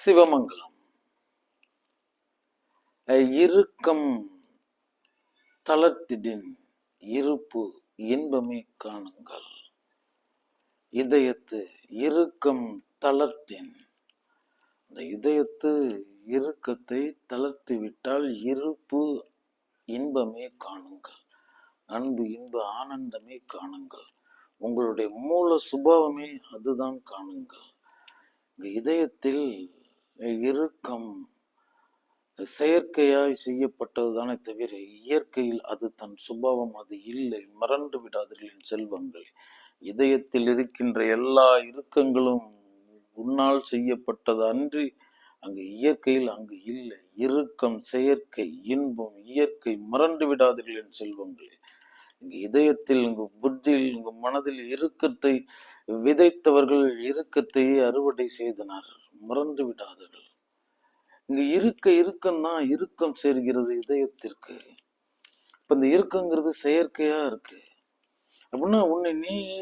சிவமங்கலம். இறுக்கம் தளர்த்திடின் இருப்பு இன்பமே காணுங்கள். இதயத்து இறுக்கம் தளர்த்தின், இந்த இதயத்து இறுக்கத்தை தளர்த்தி விட்டால் இருப்பு இன்பமே காணுங்கள். அன்பு இன்ப ஆனந்தமே காணுங்கள். உங்களுடைய மூல சுபாவமே அதுதான் காணுங்கள். இதயத்தில் இறுக்கம் செயற்கையாய் செய்யப்பட்டதுதானே தவிர இயற்கையில் அது தன் சுபாவம் அது இல்லை. மறந்து விடாதீர்கள் செல்வங்கள். இதயத்தில் இருக்கின்ற எல்லா இறுக்கங்களும் உன்னால் செய்யப்பட்டது அன்றி அங்கு இயற்கையில் அங்கு இல்லை. இறுக்கம் செயற்கை, இன்பம் இயற்கை. மறந்து விடாதீர்கள் என் செல்வங்களே. இங்கு இதயத்தில் இங்கு புத்தியில் இங்கு மனதில் இறுக்கத்தை விதைத்தவர்கள் இறுக்கத்தையே அறுவடை செய்தனர். மறந்து விடாதீர்கள். இங்க இறுக்கம்தான் இறுக்கம் சேர்கிறது இதயத்திற்கு. இப்ப இந்த இறுக்கங்கிறது செயற்கையா இருக்கு அப்படின்னா உன்னை நீயே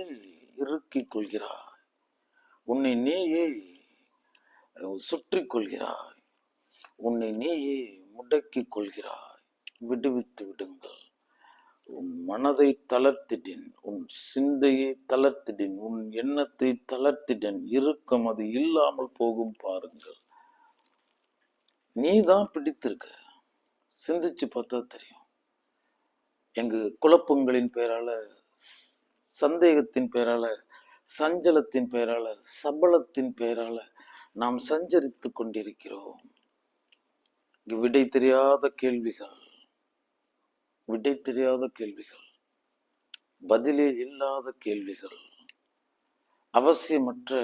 இறுக்கிக் கொள்கிறாய், உன்னை நீயே சுற்றி கொள்கிறாய், உன்னை நீயே முடக்கிக் கொள்கிறாய். விடுவித்து விடுங்கள். உன் மனதை தளர்த்திடின், உன் சிந்தையை தளர்த்திடின், உன் எண்ணத்தை தளர்த்திடின். இறுக்கம் அது இல்லாமல் போகும் பாருங்கள். நீதான் பிடித்திருக்க. சிந்திச்சு பார்த்தா தெரியும். எங்க குழப்பங்களின் பெயரால, சந்தேகத்தின் பெயரால, சஞ்சலத்தின் பெயரால, சபலத்தின் பெயரால நாம் சஞ்சரித்து கொண்டிருக்கிறோம். விடை தெரியாத கேள்விகள், விடை தெரியாத கேள்விகள், பதிலே இல்லாத கேள்விகள், அவசியமற்ற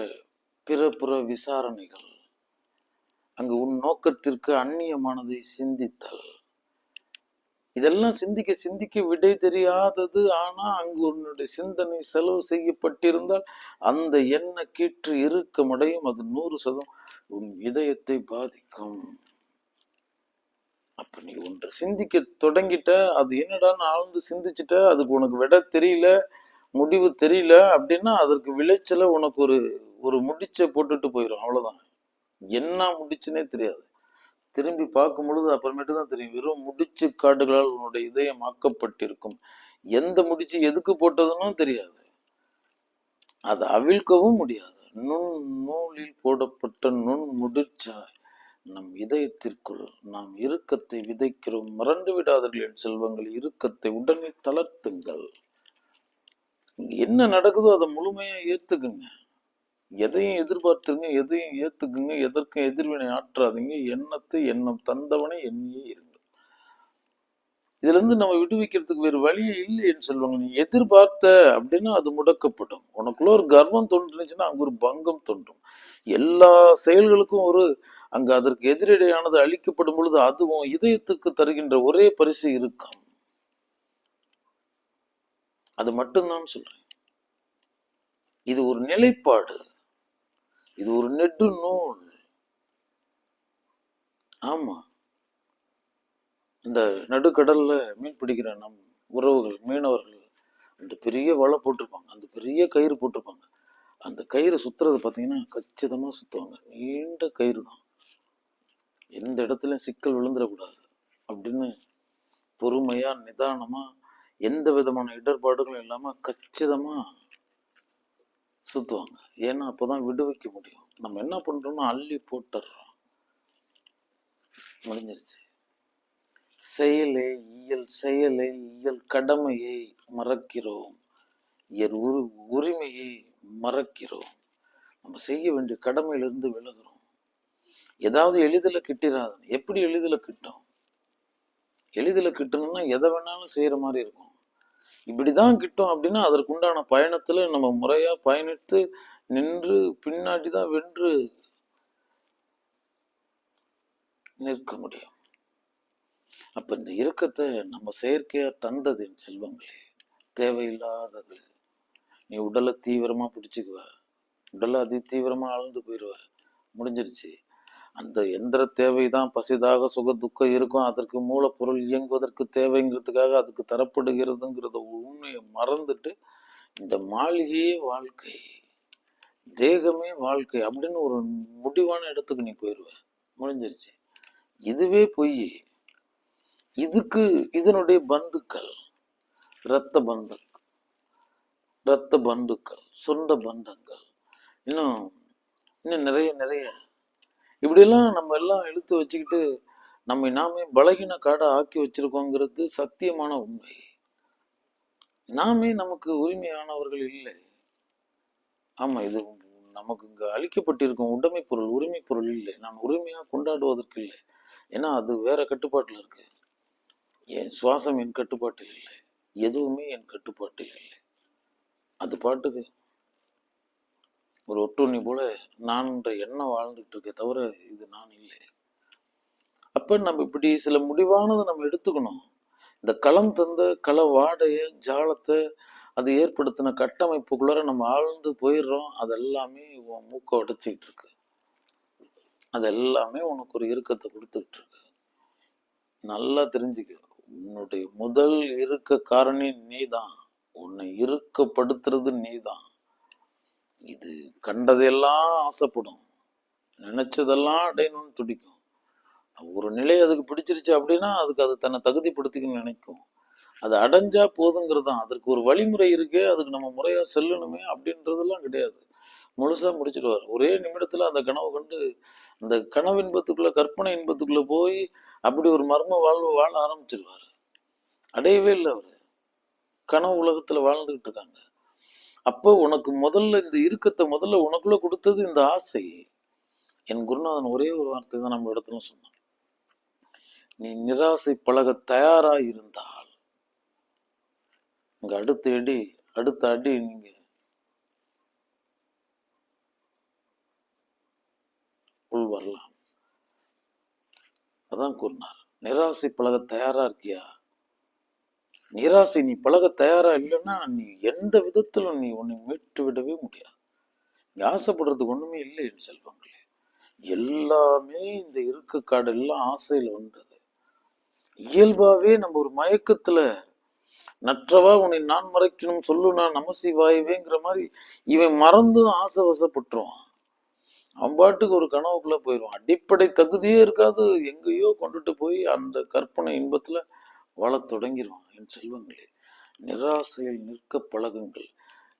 பிறப்புற விசாரணைகள், அங்கு உன் நோக்கத்திற்கு அந்நியமானதை சிந்தித்தல். இதெல்லாம் சிந்திக்க சிந்திக்க விடை தெரியாதது. ஆனா அங்கு உன்னுடைய சிந்தனை செலவு செய்யப்பட்டிருந்தால் அந்த எண்ண கீற்று இறுக்கமடையும். அது 100% உன் இதயத்தை பாதிக்கும். அப்ப நீ ஒன்று சிந்திக்க தொடங்கிட்ட, அது என்னடான்னு ஆழ்ந்து சிந்திச்சுட்ட, அதுக்கு உனக்கு விட தெரியல, முடிவு தெரியல அப்படின்னா அதற்கு விளைச்சல உனக்கு ஒரு முடிச்ச போட்டுட்டு போயிடும். அவ்வளவுதான். என்ன முடிச்சுன்னே தெரியாது. திரும்பி பார்க்கும் பொழுது அப்புறமேட்டு தான் தெரியும். வெறும் முடிச்சு காடுகளால் உன்னுடைய இதயம் ஆக்கப்பட்டிருக்கும். எந்த முடிச்சு எதுக்கு போட்டதுன்னு தெரியாது. அதை அவிழ்க்கவும் முடியாது. நூலில் போடப்பட்ட நுண் முடிச்சாய் நம் இதயத்திற்குள் நாம் இறுக்கத்தை விதைக்கிறோம். மறந்து விடாதீர்கள் என் செல்வங்கள். இறுக்கத்தை உடனே தளர்த்துங்கள். என்ன நடக்குதோ அதை முழுமையா ஏத்துக்குங்க. எதையும் எதிர்பார்த்துங்க, எதையும் ஏத்துக்குங்க. எதற்கும் எதிர்வினை ஆற்றாதீங்க. எண்ணத்தை எண்ணம் தந்தவனை எண்ணியே இருங்க. இதுல இருந்து நம்ம விடுவிக்கிறதுக்கு வேறு வழியே இல்லை என்று சொல்லுவாங்க. நீ எதிர்பார்த்த அப்படின்னா அது முடக்கப்படும். உனக்குள்ள ஒரு கர்வம் தோன்றுச்சுன்னா அங்க ஒரு பங்கம் தோன்றும். எல்லா செயல்களுக்கும் அங்க அதற்கு எதிரடையானது அளிக்கப்படும் பொழுது அதுவும் இதயத்துக்கு தருகின்ற ஒரே பரிசு இருக்கும். அது மட்டும்தான் சொல்றேன். இது ஒரு நிலைப்பாடு, இது ஒரு நெடு நூல். ஆமா, இந்த நடுக்கடல்ல மீன் பிடிக்கிற நம் உறவுகள் மீனவர்கள் அந்த பெரிய வலை போட்டிருப்பாங்க, அந்த பெரிய கயிறு போட்டிருப்பாங்க. அந்த கயிறு சுத்துறது பார்த்தீங்கன்னா கச்சிதமா சுத்துவாங்க. நீண்ட கயிறு தான். எந்த இடத்துலயும் சிக்கல் விழுந்துடக்கூடாது அப்படின்னு பொறுமையா நிதானமா எந்த விதமான இடர்பாடுகளும் இல்லாம கச்சிதமா சுத்துவாங்க. ஏன்னா அப்பதான் விடுவிக்க முடியும். நம்ம என்ன பண்றோம்னா அள்ளி போட்டுறோம். முடிஞ்சிருச்சு. செயலை இயல் கடமையை மறக்கிறோம். உரிமையை மறக்கிறோம். நம்ம செய்ய வேண்டிய கடமையிலிருந்து விலகிறோம். ஏதாவது எளிதில கிட்டிராது. எப்படி எளிதில கிட்டும்? எளிதில கிட்டணும்னா எதை வேணாலும் செய்யற மாதிரி இருக்கும். இப்படிதான் கிட்டும் அப்படின்னா அதற்குண்டான பயணத்துல நம்ம முறையா பயணித்து நின்று பின்னாடிதான் வென்று நிற்க முடியும். அப்ப இந்த இறுக்கத்தை நம்ம செயற்கையா தந்தது என் செல்வங்களே. தேவையில்லாதது. நீ உடலை தீவிரமா பிடிச்சுக்குவ, உடலை அதி தீவிரமா ஆழ்ந்து போயிடுவ. முடிஞ்சிருச்சு. அந்த எந்திர தேவைதான் பசிதாக சுக துக்கம் இருக்கும். அதற்கு மூலப்பொருள் இயங்குவதற்கு தேவைங்கிறதுக்காக அதுக்கு தரப்படுகிறதுங்கிறத உண்மையை மறந்துட்டு இந்த மாளிகையே வாழ்க்கை, தேகமே வாழ்க்கை அப்படின்னு ஒரு முடிவான இடத்துக்கு நீ போயிடுவ. முடிஞ்சிருச்சு. இதுவே பொய். இதுக்கு இதனுடைய பந்துக்கள், இரத்த பந்தம், இரத்த பந்துக்கள், சொந்த பந்தங்கள், இன்னும் இன்னும் நிறைய நிறைய இப்படியெல்லாம் நம்ம எல்லாம் இழுத்து வச்சுக்கிட்டு நம்மை நாமே பலகீன காடை ஆக்கி வச்சிருக்கோங்கிறது சத்தியமான உண்மை. நாமே நமக்கு உரிமையானவர்கள் இல்லை. ஆமா, இது நமக்கு இங்க அளிக்கப்பட்டிருக்கும் உடைமை பொருள், உரிமை பொருள் இல்லை. நான் உரிமையா கொண்டாடுவதற்கு இல்லை. ஏன்னா அது வேற கட்டுப்பாட்டுல இருக்கு. என் சுவாசம் என் கட்டுப்பாட்டில் இல்லை. எதுவுமே என் கட்டுப்பாட்டில் இல்லை. அது பாட்டுக்கு ஒரு ஒட்டுண்ணி போல நான்ன்ற எண்ணம் வாழ்ந்துட்டு இருக்கே தவிர இது நான் இல்லை. அப்ப நம்ம இப்படி சில முடிவானதை நம்ம எடுத்துக்கணும். இந்த களம் தந்த கள வாடைய ஜாலத்தை அது ஏற்படுத்தின கட்டமைப்புக்குள்ளார நம்ம ஆழ்ந்து போயிடுறோம். அதெல்லாமே உன் மூக்க உடைச்சிக்கிட்டு இருக்கு. அது எல்லாமே உனக்கு ஒரு இறுக்கத்தை கொடுத்துட்டு இருக்கு. நல்லா தெரிஞ்சுக்க, உன்னுடைய முதல் இருக்க காரணி நீதான். உன்னை இறுக்கப்படுத்துறது நீதான். இது கண்டதெல்லாம் ஆசைப்படும், நினைச்சதெல்லாம் அடையணும்னு துடிக்கும். ஒரு நிலை அதுக்கு பிடிச்சிருச்சு அப்படின்னா அதுக்கு அது தன்னை தகுதிப்படுத்திக்கணும்னு நினைக்கும். அது அடைஞ்சா போதுங்கிறது தான். அதற்கு ஒரு வழிமுறை இருக்கு, அதுக்கு நம்ம முறையா செல்லணுமே அப்படின்றதெல்லாம் கிடையாது. முழுசா முடிச்சிடுவார். ஒரே நிமிடத்துல அந்த கனவு கண்டு அந்த கனவு இன்பத்துக்குள்ள, கற்பனை இன்பத்துக்குள்ள போய் அப்படி ஒரு மர்ம வாழ்வு வாழ ஆரம்பிச்சிருவாரு. அடையவே இல்லை அவரு. கனவு உலகத்துல வாழ்ந்துகிட்டு இருக்காங்க. அப்போ உனக்கு முதல்ல இந்த இறுக்கத்தை முதல்ல உனக்குள்ள கொடுத்தது இந்த ஆசை. என் குருநாதன் ஒரே ஒரு வார்த்தை தான் நம்ம இடத்துல சொன்னான். நீ நிராசை பழக தயாரா இருந்தால் இங்க அடுத்த அடி நீங்க உள் வரலாம். அதான் கூறினார். நிராசை பழக தயாரா இருக்கியா? நிராசை நீ பழக தயாரா இல்லைன்னா நீ எந்த விதத்திலும் நீ உன்னை மீட்டு விடவே முடியாது. நீ ஆசைப்படுறதுக்கு ஒண்ணுமே இல்லை என் செல்வங்களே. எல்லாமே இந்த இருக்க காடு எல்லாம் ஆசையில வந்தது. இயல்பாவே நம்ம ஒரு மயக்கத்துல நற்றவா உன்னை நான் மறைக்கணும் சொல்லு நான் நமசிவாயவேங்கிற மாதிரி இவன் மறந்தும் ஆசை வசப்பட்டுருவான். அவன் பாட்டுக்கு ஒரு கனவுக்குள்ள போயிடுவான். அடிப்படை தகுதியே இருக்காது, எங்கேயோ கொண்டுட்டு போய் அந்த கற்பனை இன்பத்துல வாழத் தொடங்கிடுவான். என் செல்வங்களே, நிராசையில் நிற்க பழகுங்கள்.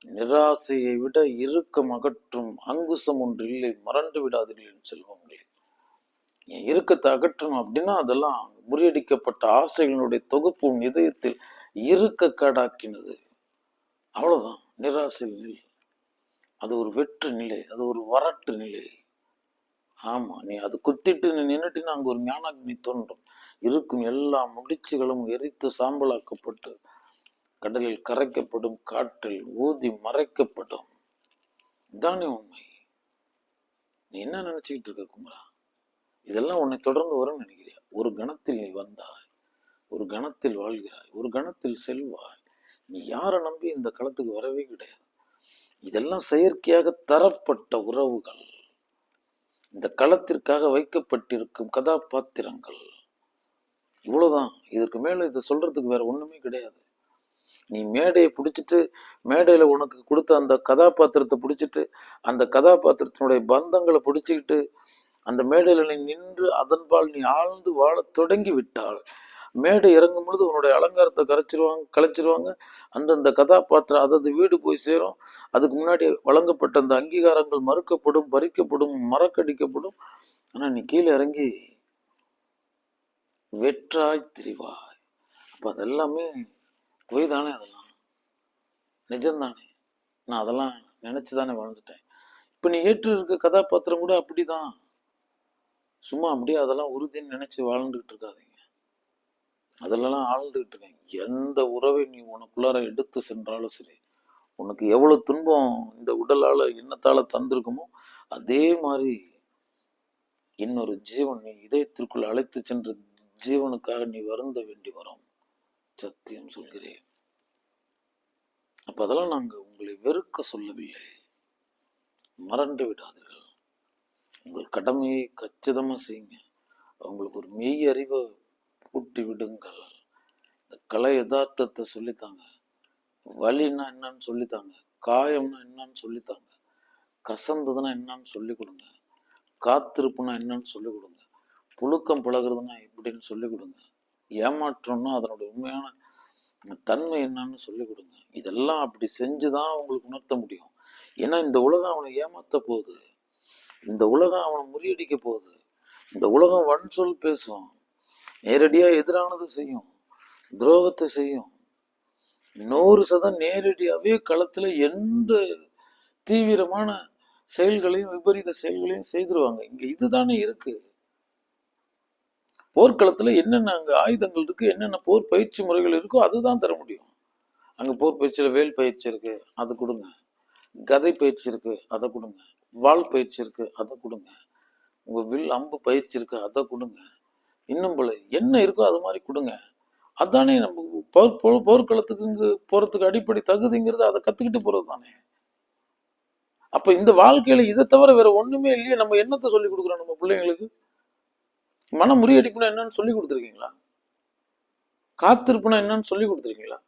நிராசையை விட இறுக்கம் அகற்றும் அங்குசம் ஒன்று இல்லை, மறந்து விடாதீர்கள் என் செல்வங்களே. என் இறுக்கத்தை அகற்றணும் அப்படின்னா அதெல்லாம் முறியடிக்கப்பட்ட ஆசைகளினுடைய தொகுப்பு உன் இதயத்தில் இருக்க காடாக்கினது. அவ்வளவுதான். நிராசையில் நிலை. அது ஒரு வெற்று நிலை, அது ஒரு வறட்டு நிலை. ஆமா, நீ அது குத்திட்டு நீ நின்னுட்டினா அங்க ஒரு ஞானாக்னி தோன்றும். இருக்கும் எல்லா முடிச்சுகளும் எரித்து சாம்பலாக்கப்பட்டு கடலில் கரைக்கப்படும், காற்றில் ஊதி மறைக்கப்படும். இதானே உண்மை. நீ என்ன நினைச்சுக்கிட்டு இருக்க குமரா? இதெல்லாம் உன்னை தொடர்ந்து வரும்னு நினைக்கிறியா? ஒரு கணத்தில் நீ வந்தாய், ஒரு கணத்தில் வாழ்கிறாய், ஒரு கணத்தில் செல்வாய். நீ யாரை நம்பி இந்த களத்துக்கு வரவே கிடையாது. இதெல்லாம் செயற்கையாக தரப்பட்ட உறவுகள், இந்த களத்திற்காக வைக்கப்பட்டிருக்கும் கதாபாத்திரங்கள். இவ்வளவுதான். இதற்கு மேல இதை சொல்றதுக்கு வேற ஒண்ணுமே கிடையாது. நீ மேடையை பிடிச்சிட்டு, மேடையில உனக்கு கொடுத்த அந்த கதாபாத்திரத்தை பிடிச்சிட்டு, அந்த கதாபாத்திரத்தினுடைய பந்தங்களை பிடிச்சிக்கிட்டு அந்த மேடையில நீ நின்று அதன்பால் நீ ஆழ்ந்து வாழ தொடங்கி விட்டால் மேடை இறங்கும் பொழுது உன்னுடைய அலங்காரத்தை கலைச்சிருவாங்க. அந்தந்த கதாபாத்திரம் அதது வீடு போய் சேரும். அதுக்கு முன்னாடி வழங்கப்பட்ட அந்த அங்கீகாரங்கள் மறுக்கப்படும், பறிக்கப்படும், மறக்கடிக்கப்படும். ஆனா நீ கீழே இறங்கி வெற்றாய் திரிவாய். அப்ப அதெல்லாமே பொய் தானே, அதெல்லாம் நிஜம்தானே. நான் அதெல்லாம் நினைச்சுதானே வாழ்ந்துட்டேன். இப்ப நீ ஏற்று இருக்க கதாபாத்திரம் கூட அப்படிதான். சும்மா அப்படியே அதெல்லாம் உறுதின்னு நினைச்சு வாழ்ந்துகிட்டு இருக்காதீங்க. அதெல்லாம் ஆழ்ந்துகிட்டு இருக்கேன். எந்த உறவை நீ உனக்குள்ளார எடுத்து சென்றாலும் சரி, உனக்கு எவ்வளவு துன்பம் இந்த உடலால எண்ணத்தால தந்திருக்குமோ அதே மாதிரி இன்னொரு ஜீவன் நீ இதயத்திற்குள் அழைத்து சென்ற ஜீவனுக்காக நீ வருந்த வேண்டி வரும். சத்தியம் சொல்கிறேன். அப்ப அதெல்லாம் நாங்க உங்களை வெறுக்க சொல்லவில்லை. மறந்து விடாதீர்கள். உங்கள் கடமையை கச்சிதமா செய்யுங்க. அவங்களுக்கு ஒரு மெய் அறிவை கூட்டி விடுங்கள். இந்த கலை யதார்த்தத்தை சொல்லித்தாங்க. வலின்னா என்னன்னு சொல்லித்தாங்க. காயம்னா என்னன்னு சொல்லித்தாங்க. கசந்ததுன்னா என்னன்னு சொல்லி கொடுங்க. காத்திருப்புனா என்னன்னு சொல்லி கொடுங்க. புழுக்கம் பழகுறதுன்னா எப்படின்னு சொல்லி கொடுங்க. ஏமாற்றம்னா அதனோட உண்மையான தன்மை என்னன்னு சொல்லி கொடுங்க. இதெல்லாம் அப்படி செஞ்சுதான் அவங்களுக்கு உணர்த்த முடியும். ஏன்னா இந்த உலகம் அவனை ஏமாத்த போகுது, இந்த உலகம் அவனை முறியடிக்க போகுது, இந்த உலகம் வன் சொல் பேசும், நேரடியா எதிரானது செய்யும், துரோகத்தை செய்யும். 100% நேரடியாவே களத்துல எந்த தீவிரமான செயல்களையும் விபரீத செயல்களையும் செய்திருவாங்க. இங்க இதுதானே இருக்கு. போர்க்களத்துல என்னென்ன அங்க ஆயுதங்கள் இருக்கு, என்னென்ன போர் பயிற்சி முறைகள் இருக்கோ அதுதான் தர முடியும். அங்க போர் பயிற்சியில வேல் பயிற்சி இருக்கு, அது கொடுங்க. கதை பயிற்சி இருக்கு, அதை கொடுங்க. வாள் பயிற்சி இருக்கு, அதை கொடுங்க. உங்க வில் அம்பு பயிற்சி இருக்கு, அதை கொடுங்க. இன்னும் போல என்ன இருக்கோ அது மாதிரி கொடுங்க. அதானே நம்ம போர்க்களத்துக்கு இங்கு போறதுக்கு அடிப்படை தகுதிங்கிறது அதை கத்துக்கிட்டு போறது தானே. அப்ப இந்த வாழ்க்கையில இதை தவிர வேற ஒண்ணுமே இல்லையே. நம்ம என்னத்தை சொல்லி கொடுக்குறோம் நம்ம பிள்ளைங்களுக்கு? மன முறியடிப்புனா என்னன்னு சொல்லி கொடுத்துருக்கீங்களா? காத்திருப்புனா என்னன்னு சொல்லி கொடுத்துருக்கீங்களா?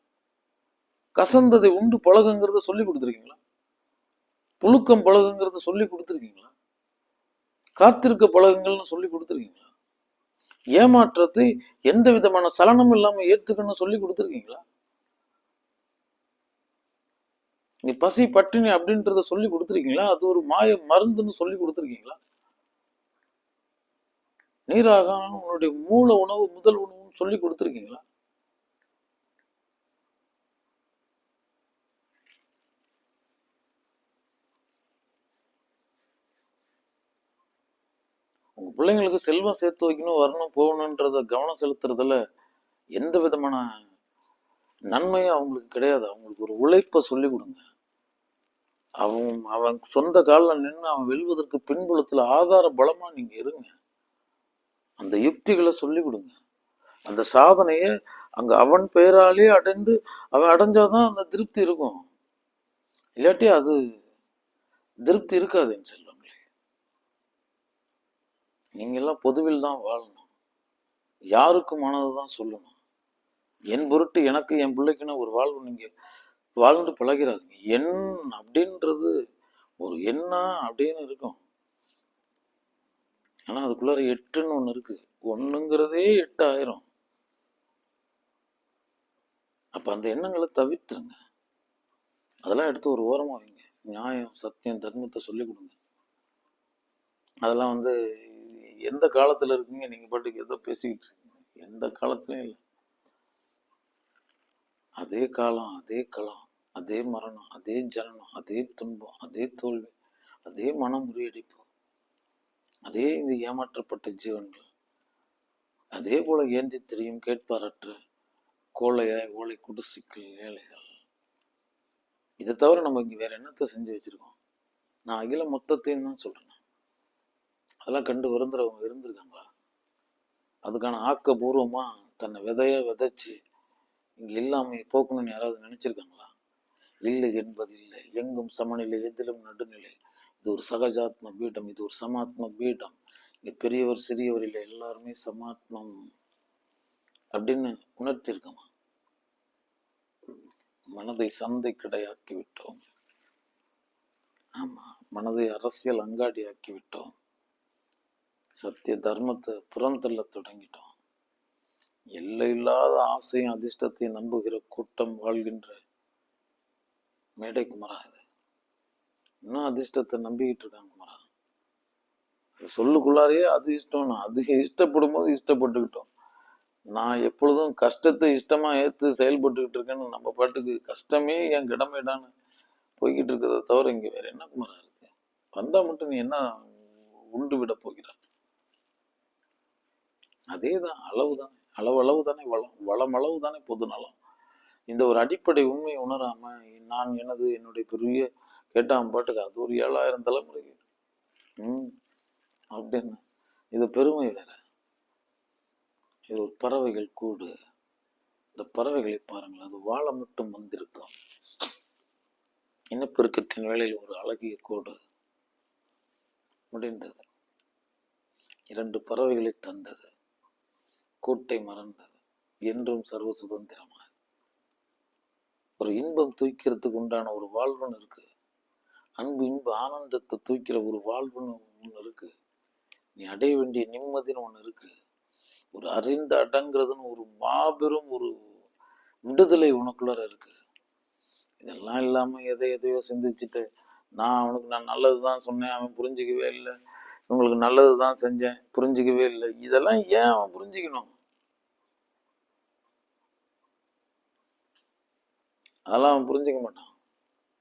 கசந்ததை உண்டு பழகுங்கிறத சொல்லி கொடுத்துருக்கீங்களா? புழுக்கம் பழகுங்கிறத சொல்லி கொடுத்துருக்கீங்களா? காத்திருக்க பழகுங்கள்னு சொல்லி கொடுத்துருக்கீங்களா? ஏமாற்றத்தை எந்த விதமான சலனமும் இல்லாம ஏத்துக்கணும்னு சொல்லி கொடுத்துருக்கீங்களா? நீ பசி பட்டினி அப்படின்றத சொல்லி கொடுத்துருக்கீங்களா? அது ஒரு மாய மருந்துன்னு சொல்லி கொடுத்துருக்கீங்களா? நீராகாரம் உன்னுடைய மூல உணவு முதல் உணவுன்னு சொல்லி கொடுத்துருக்கீங்களா? உங்க பிள்ளைங்களுக்கு செல்வம் சேர்த்து வைக்கணும், வரணும், போகணுன்றத கவனம் செலுத்துறதுல எந்த விதமான நன்மையும் அவங்களுக்கு கிடையாது. அவங்களுக்கு ஒரு உழைப்பை சொல்லி கொடுங்க. அவன் சொந்த காலில் நின்று அவன் வெல்வதற்கு பின்புலத்துல ஆதார பலமா நீங்க இருங்க. அந்த யுக்திகளை சொல்லி கொடுங்க. அந்த சாதனைய அங்க அவன் பெயராலே அவன் அடைஞ்சாதான் அந்த திருப்தி இருக்கும். இல்லாட்டி அது திருப்தி இருக்காது என் செல்வங்களே. நீங்க எல்லாம் பொதுவில் தான் வாழணும், யாருக்குமானதுதான் சொல்லணும். என் பொருட்டு எனக்கு என் பிள்ளைக்குன்னு ஒரு வாழ்வு நீங்க வாழ்ந்து பழகிறாதுங்க. என் அப்படின்றது ஒரு எண்ணா அப்படின்னு இருக்கும். ஆனா அதுக்குள்ளார 8ன்னு ஒண்ணு இருக்கு. 1ங்கிறதே 8 ஆயிரம். அப்ப அந்த எண்ணங்களை தவிர்த்துருங்க. அதெல்லாம் எடுத்து ஒரு ஓரமா வைங்க. நியாயம், சத்தியம், தர்மத்தை சொல்லி கொடுங்க. அதெல்லாம் எந்த காலத்துல இருக்குங்க? நீங்க பாட்டுக்கு ஏதோ பேசிக்கிட்டு இருக்கீங்க. எந்த காலத்துலயும் இல்லை. அதே காலம், அதே களம், அதே மரணம், அதே ஜனனம், அதே துன்பம், அதே தோல்வி, அதே மன முறியடிப்பு, அதே இந்த ஏமாற்றப்பட்ட ஜீவன்கள், அதே போல ஏந்தி தெரியும் கேட்பாரற்ற கோழையாய் ஓலை குடிசிக்கல் ஏழைகள். இதை தவிர நம்ம இங்க வேற என்னத்தை செஞ்சு வச்சிருக்கோம்? நான் அகில மொத்தத்தையும் தான் சொல்றேன். அதெல்லாம் கண்டு வருந்துறவங்க இருந்திருக்காங்களா? அதுக்கான ஆக்கப்பூர்வமா தன்னை விதைச்சு இங்க இல்லாம போக்கணும்னு யாராவது நினைச்சிருக்காங்களா? இல்லை என்பது இல்லை. எங்கும் சமநிலை, எதிலும் நடுநிலை. இது ஒரு சகஜாத்ம பீடம், இது ஒரு சமாத்ம பீடம். இங்க பெரியவர் சிறியவர் இல்லை, எல்லாருமே சமாத்மம் அப்படின்னு உணர்த்திருக்கோமா? மனதை சந்தை கிடையாக்கி விட்டோம். ஆமா, மனதை அரசியல் அங்காடி ஆக்கி விட்டோம். சத்திய தர்மத்தை புறந்தள்ள தொடங்கிட்டோம். எல்லை இல்லாத ஆசையும் அதிர்ஷ்டத்தையும் நம்புகிற கூட்டம் வாழ்கின்ற மேடை குமரா. இது இன்னும் அதிர்ஷ்டத்தை நம்பிக்கிட்டு இருக்காங்க குமரா. சொல்லுக்குள்ளாரையே அது இஷ்டம், அது இஷ்டப்படும் போது இஷ்டப்பட்டுக்கிட்டோம். நான் எப்பொழுதும் கஷ்டத்தை இஷ்டமா ஏத்து செயல்பட்டுக்கிட்டு இருக்கேன்னு நம்ம பாட்டுக்கு கஷ்டமே என் கடமைடான்னு போய்கிட்டு இருக்கிறத தவிர இங்க வேற என்ன குமரா இருக்கு? வந்தா மட்டும் நீ என்ன உண்டு விட போகிற? அதேதான், அளவு தானே. அளவு தானே வளம், வளம் அளவு தானே பொது நலம். இந்த ஒரு அடிப்படை உண்மையை உணராம நான் என்னுடைய பெரிய கேட்டான் பாட்டுக்கு அது ஒரு 7000 தலைமுறைக்கு அப்படின்னு இது பெருமை வேற. இது ஒரு பறவைகள் கூடு. இந்த பறவைகளை பாருங்கள், அது வாழ மட்டும் வந்திருக்கும். இனப்பெருக்கத்தின் வேளையில் ஒரு அழகிய கோடு முடிந்தது. 2 பறவைகளை தந்தது, கூட்டை மறந்தது, என்றும் சர்வ சுதந்திரமாக ஒரு இன்பம் தூக்கிறதுக்கு உண்டான ஒரு வாழ்வன் இருக்கு. அன்பு இன்பு ஆனந்தத்தை தூக்கிற ஒரு வாழ்வுன்னு ஒண்ணு இருக்கு. நீ அடைய வேண்டிய நிம்மதின்னு ஒண்ணு இருக்கு. ஒரு அறிந்த அடங்குறதுன்னு ஒரு மாபெரும் ஒரு விடுதலை உனக்குள்ளார இருக்கு. இதெல்லாம் இல்லாம எதையோ சிந்திச்சுட்டு நான் நல்லதுதான் சொன்னேன், அவன் புரிஞ்சுக்கவே இல்லை, உங்களுக்கு நல்லதுதான் செஞ்சேன், புரிஞ்சுக்கவே இல்லை. இதெல்லாம் ஏன் அவன் புரிஞ்சுக்கணும்? அதெல்லாம் அவன் புரிஞ்சுக்க மாட்டான்.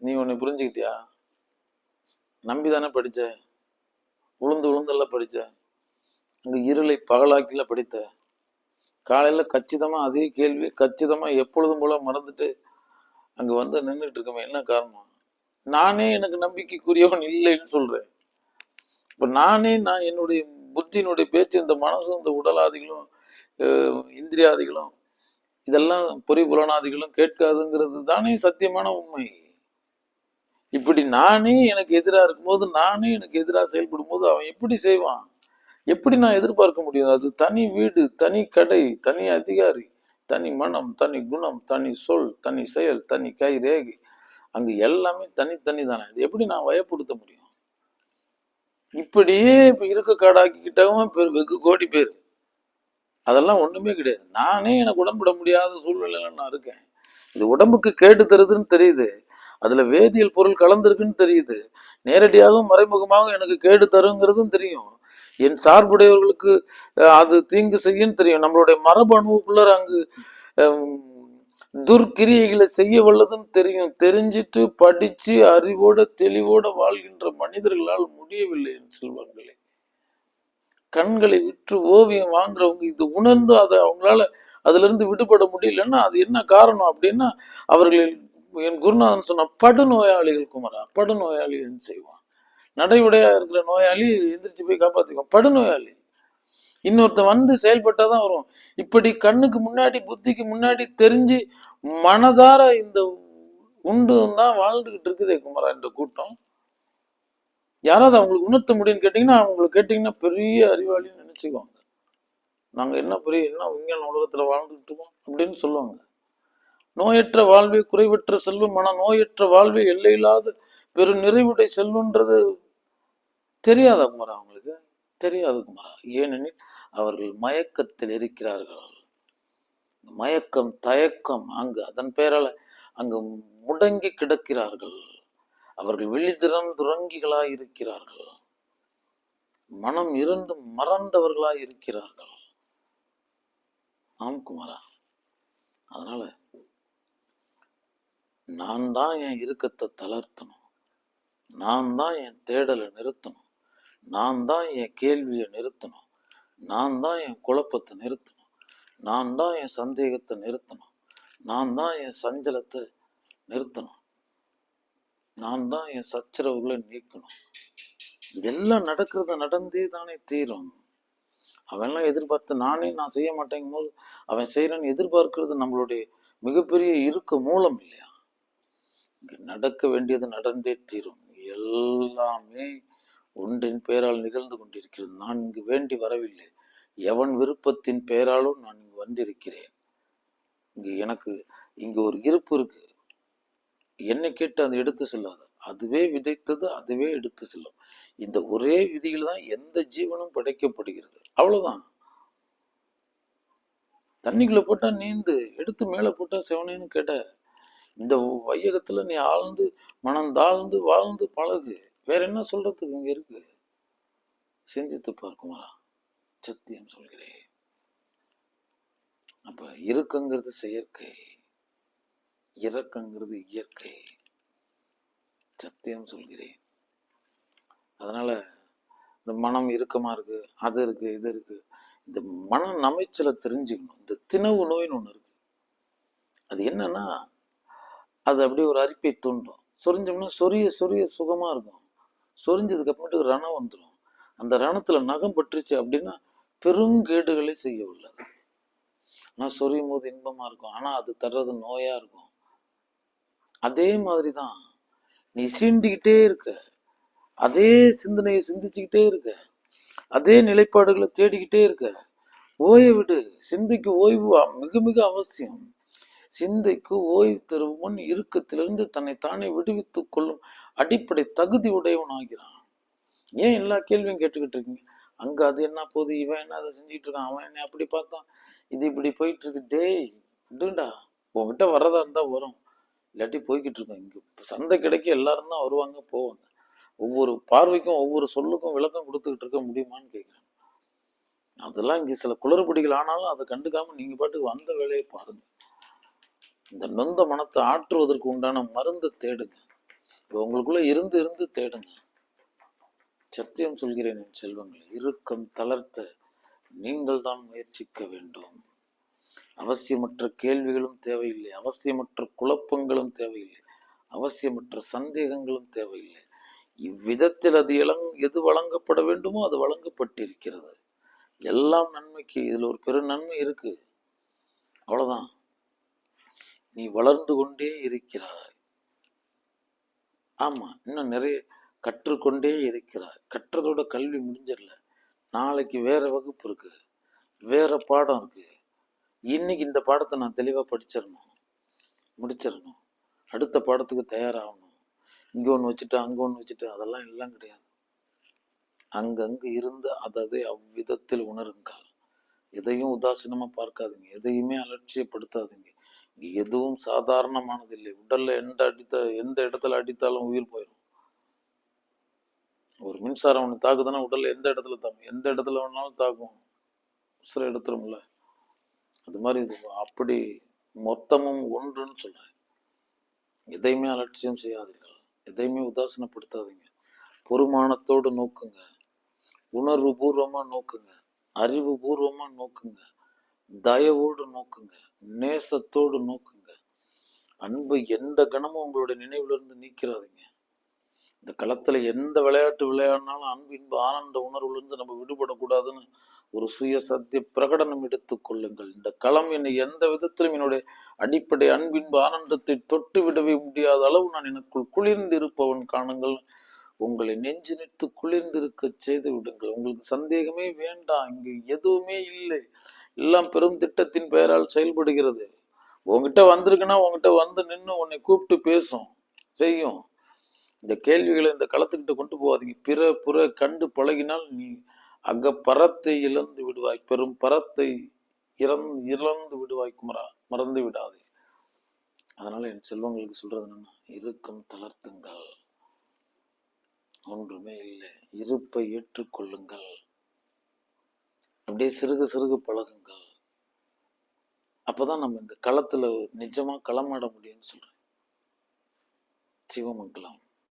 நீ உன்னை புரிஞ்சுக்கிட்டியா? நம்பிதானே படிச்ச, உளுந்தெல்லாம் படிச்ச, அங்க இருளை பகலாக்கில படித்த, காலையில கச்சிதமா அதே கேள்வி கச்சிதமா எப்பொழுதும் போல மறந்துட்டு அங்க வந்து நின்றுட்டு இருக்கவன் என்ன காரணம்? நானே எனக்கு நம்பிக்கைக்குரியவன் இல்லைன்னு சொல்றேன். இப்ப நான் என்னுடைய புத்தியினுடைய பேச்சு, இந்த மனசும் இந்த உடலாதிகளும் இந்திரியாதிகளும் இதெல்லாம் புலனாதிகளும் கேட்காதுங்கிறது தானே சத்தியமான உண்மை. இப்படி நானே எனக்கு எதிராக இருக்கும்போது, நானே எனக்கு எதிராக செயல்படும் போது அவன் எப்படி செய்வான்? எப்படி நான் எதிர்பார்க்க முடியும்? அது தனி வீடு, தனி கடை, தனி அதிகாரி, தனி மனம், தனி குணம், தனி சொல், தனி செயல், தனி கை ரேகை, அங்கு எல்லாமே தனித்தனி தானே. இது எப்படி நான் வயப்படுத்த முடியும்? இப்படியே இப்ப இருக்க காடாக்கிக்கிட்டவன் வெகு கோடி பேர். அதெல்லாம் ஒண்ணுமே கிடையாது. நானே எனக்கு உடம்புட முடியாத சூழ்நிலையில நான் இருக்கேன். இது உடம்புக்கு கேடு தருதுன்னு தெரியுது, அதுல வேதியியல் பொருள் கலந்துருக்குன்னு தெரியுது, நேரடியாகவும் மறைமுகமாகவும் எனக்கு கேடு தருங்கிறதும் தெரியும், என் சார்புடையவர்களுக்கு அது தீங்கு செய்யும் தெரியும். நம்மளுடைய மரபு அணுவுக்குள்ள அங்கு துர்க்கிரியைகளை செய்ய வல்லதுன்னு தெரியும். தெரிஞ்சிட்டு படிச்சு அறிவோட தெளிவோட வாழ்கின்ற மனிதர்களால் முடியவில்லை என்று சொல்வார்களே. கண்களை விற்று ஓவியம் வாங்குறவங்க இது உணர்ந்து அதை அவங்களால அதுல இருந்து விடுபட முடியலன்னா அது என்ன காரணம் அப்படின்னா, அவர்கள் என் குருநாதன் சொன்ன படுநோயாளிகள் குமரா, படுநோயாளிகள் செய்வான். நடைமுறையா இருக்கிற நோயாளி எந்திரிச்சு போய் காப்பாத்திக்குவான். படுநோயாளி இன்னொருத்த வந்து செயல்பட்டாதான் வரும். இப்படி கண்ணுக்கு முன்னாடி புத்திக்கு முன்னாடி தெரிஞ்சு மனதார இந்த உண்டு தான் வாழ்ந்துகிட்டு இருக்குதே குமரா இந்த கூட்டம். யாராவது அவங்களுக்கு உணர்த்த முடியும்னு கேட்டீங்கன்னா, அவங்களுக்கு கேட்டீங்கன்னா பெரிய அறிவாளின்னு நினைச்சுக்குவாங்க. நாங்க என்ன விஞ்ஞான உலகத்துல வாழ்ந்துகிட்டு இருக்கோம் அப்படின்னு சொல்லுவாங்க. நோயற்ற வாழ்வே குறைவற்ற செல்வம், மன நோயற்ற வாழ்வே எல்லையில்லாத பெரு நிறைவுடைய செல்வன்றது தெரியாதா குமாரா? அவங்களுக்கு தெரியாது குமாரா. ஏனெனில் அவர்கள் மயக்கத்தில் இருக்கிறார்கள். மயக்கம், தயக்கம், அங்கு அதன் பெயரால அங்கு முடங்கி கிடக்கிறார்கள். அவர்கள் விழிதிறந்துறங்கிகளாய் இருக்கிறார்கள். மனம் இருந்து மறந்தவர்களாய் இருக்கிறார்கள். ஆம் குமாரா. அதனால நான் தான் என் இறுக்கத்தை தளர்த்தணும், நான் தான் என் தேடலை நிறுத்தணும், நான் தான் என் கேள்வியை நிறுத்தணும், நான் தான் என் குழப்பத்தை நிறுத்தணும், நான் தான் என் சந்தேகத்தை நிறுத்தணும், நான் தான் என் சஞ்சலத்தை நிறுத்தணும், நான் தான் என் சச்சரவுகளை நீக்கணும். இதெல்லாம் நடக்கிறது நடந்தே தானே தீரும். அவன்லாம் எதிர்பார்த்து நான் செய்ய மாட்டேங்கும் போது அவன் செய்யறான்னு எதிர்பார்க்கிறது நம்மளுடைய மிகப்பெரிய இருக்க மூலம் இல்லையா? நடக்க வேண்டியது நடந்தே தீரும். எல்லாமே ஒன்றின் பெயரால் நிகழ்ந்து கொண்டிருக்கிறது. நான் இங்கு வேண்டி வரவில்லை, எவன் விருப்பத்தின் பெயராலும் நான் இங்கு வந்திருக்கிறேன். எனக்கு இங்கு ஒரு இருப்பு இருக்கு, என்னை கேட்டு அதை எடுத்து செல்லாது. அதுவே விதைத்தது அதுவே எடுத்து செல்லும். இந்த ஒரே விதியில் தான் எந்த ஜீவனும் படைக்கப்படுகிறது. அவ்வளவுதான். தண்ணிக்குள்ள போட்டா நீந்து, எடுத்து மேல போட்டா செவனேன்னு கேட்ட இந்த வையகத்துல நீ ஆழ்ந்து மனம் தாழ்ந்து வாழ்ந்து பழகு. வேற என்ன சொல்றதுக்கு இங்க இருக்கு? சிந்தித்து பார்க்குமாரா, சத்தியம் சொல்கிறேன். அப்ப இருக்குங்கிறது செயற்கை, இறக்கங்கிறது இயற்கை. சத்தியம் சொல்கிறேன். அதனால இந்த மனம் இறுக்கமா இருக்கு, அது இருக்கு, இது இருக்கு, இந்த மன நமைச்சலை தெரிஞ்சுக்கணும். இந்த திணவு நோயின்னு ஒண்ணு இருக்கு. அது என்னன்னா, அது அப்படியே ஒரு அரிப்பை தூண்டும். சொரிஞ்சோம்னா சொரிய சொரிய சுகமா இருக்கும். சொரிஞ்சதுக்கு அப்புறமேட்டு ரணம் வந்துடும். அந்த ரணத்துல நகம் பற்றுச்சு அப்படின்னா பெருங்கேடுகளை செய்ய உள்ளது. ஆனா சொரியும் போது இன்பமா இருக்கும், ஆனா அது தர்றது நோயா இருக்கும். அதே மாதிரிதான் நீ சீண்டிக்கிட்டே இருக்க, அதே சிந்தனையை சிந்திச்சுக்கிட்டே இருக்க, அதே நிலைப்பாடுகளை தேடிக்கிட்டே இருக்க. ஓய்வு விடு. சிந்தைக்கு ஓய்வு மிக மிக அவசியம். சிந்தைக்கு ஓய்வு தரும் முன் இறுக்கத்திலிருந்து தன்னை தானே விடுவித்துக் கொள்ளும் அடிப்படை தகுதி உடையவன் ஆகிறான். ஏன் எல்லா கேள்வியும் கேட்டுக்கிட்டு இருக்கீங்க? அங்க அது என்ன போகுது, இவன் என்ன அதை செஞ்சுட்டு இருக்கான், அவன் என்ன அப்படி பார்த்தான், இது இப்படி போயிட்டு இருக்கு. டேய் விடுண்டா, உங்ககிட்ட வர்றதா இருந்தா வரும், இல்லாட்டி போய்கிட்டு இருக்கோம். இங்க சந்தை கிடைக்க எல்லாரும் தான் வருவாங்க போவாங்க. ஒவ்வொரு பார்வைக்கும் ஒவ்வொரு சொல்லுக்கும் விளக்கம் கொடுத்துக்கிட்டு இருக்க முடியுமான்னு கேட்கிறேன். அதெல்லாம் இங்க சில குளறுபடிகள் ஆனாலும் அதை கண்டுக்காம நீங்க பாட்டுக்கு வந்த வேலையை பாருங்க. இந்த நொந்த மனத்தை ஆற்றுவதற்கு உண்டான மருந்து தேடுங்க. உங்களுக்குள்ள இருந்து இருந்து தேடுங்க. சத்தியம் சொல்கிறேன் என் செல்வங்கள், இறுக்கம் தளர்த்த நீங்கள் தான் முயற்சிக்க வேண்டும். அவசியமற்ற கேள்விகளும் தேவையில்லை, அவசியமற்ற குழப்பங்களும் தேவையில்லை, அவசியமற்ற சந்தேகங்களும் தேவையில்லை. இவ்விதத்தில் அது எது வழங்கப்பட வேண்டுமோ அது வழங்கப்பட்டிருக்கிறது. எல்லாம் நன்மைக்கு. இதுல ஒரு பெரு நன்மை இருக்கு. அவ்வளவுதான். நீ வளர்ந்து கொண்டே இருக்கிறாய். ஆமா, இன்னும் நிறைய கற்றுக்கொண்டே இருக்கிறாய். கற்றதோட கல்வி முடிஞ்சிடல. நாளைக்கு வேற வகுப்பு இருக்கு, வேற பாடம் இருக்கு. இன்னைக்கு இந்த பாடத்தை நான் தெளிவா படிச்சிடணும், முடிச்சிடணும். அடுத்த பாடத்துக்கு தயாராகணும். இங்க ஒண்ணு வச்சுட்டு அங்க ஒண்ணு வச்சுட்டு அதெல்லாம் எல்லாம் கிடையாது. அங்கங்கு இருந்து அதை அவ்விதத்தில் உணருங்கள். எதையும் உதாசீனமா பார்க்காதீங்க, எதையுமே அலட்சியப்படுத்தாதீங்க. எதுவும் சாதாரணமானதில்லை. உடல்ல எந்த இடத்துல அடித்தாலும் உயிர் போயிடும். ஒரு மின்சாரம் ஒண்ணு தாக்குதுன்னா உடல்ல எந்த இடத்துல தாக்கும், எந்த இடத்துல வேணாலும் தாக்கும், உசுரை எடுத்துரும்ல. அது மாதிரி இது அப்படி மொத்தமும் ஒன்றுன்னு சொல்றேன். எதையுமே அலட்சியம் செய்யாதீர்கள், எதையுமே உதாசீனப்படுத்தாதீங்க. பொறுமானத்தோடு நோக்குங்க, உணர்வு பூர்வமா நோக்குங்க, அறிவு பூர்வமா நோக்குங்க, தயவோடு நோக்குங்க, நேசத்தோடு நோக்குங்க. அன்பு எந்த கணமும் உங்களுடைய நினைவுல இருந்து நீக்கிறாதீங்க. இந்த களத்துல எந்த விளையாட்டு விளையாடினாலும் அன்பு இன்ப ஆனந்த உணர்வுல இருந்து நம்ம விடுபடக்கூடாதுன்னு ஒரு சுய சத்திய பிரகடனம் எடுத்துக் கொள்ளுங்கள். இந்த களம் என்னை எந்த விதத்திலும் என்னுடைய அடிப்படை அன்பின்பு ஆனந்தத்தை தொட்டு விடவே முடியாத அளவு நான் எனக்குள் குளிர்ந்து இருப்பவன் காணுங்கள். உங்களை நெஞ்சு நிட்டு குளிர்ந்திருக்க செய்து விடுங்கள். உங்களுக்கு சந்தேகமே வேண்டாம். இங்கு எதுவுமே இல்லை. எல்லாம் பெரும் திட்டத்தின் பெயரால் செயல்படுகிறது. உங்ககிட்ட வந்திருக்குன்னா உங்ககிட்ட வந்து நின்று உன்னை கூப்பிட்டு பேசும், செய்யும். இந்த கேள்விகளை இந்த களத்துக்கிட்ட கொண்டு போகாதீங்க. பிற புற கண்டு பழகினால் நீ அங்க பரத்தை இழந்து விடுவாய், பெரும் பரத்தை இழந்து விடுவாய். குமரா, மறந்து விடாதே. அதனால என் செல்வங்களுக்கு சொல்றது என்னன்னா, இறுக்கம் தளர்த்துங்கள், ஒன்றுமே இல்லை. இருப்பை ஏற்றுக்கொள்ளுங்கள், அப்படியே சிறுக சிறுக பழகுங்கள். அப்பதான் நம்ம இந்த களத்துல நிஜமா களமாட முடியும்னு சொல்றேன். சிவமங்கலம்.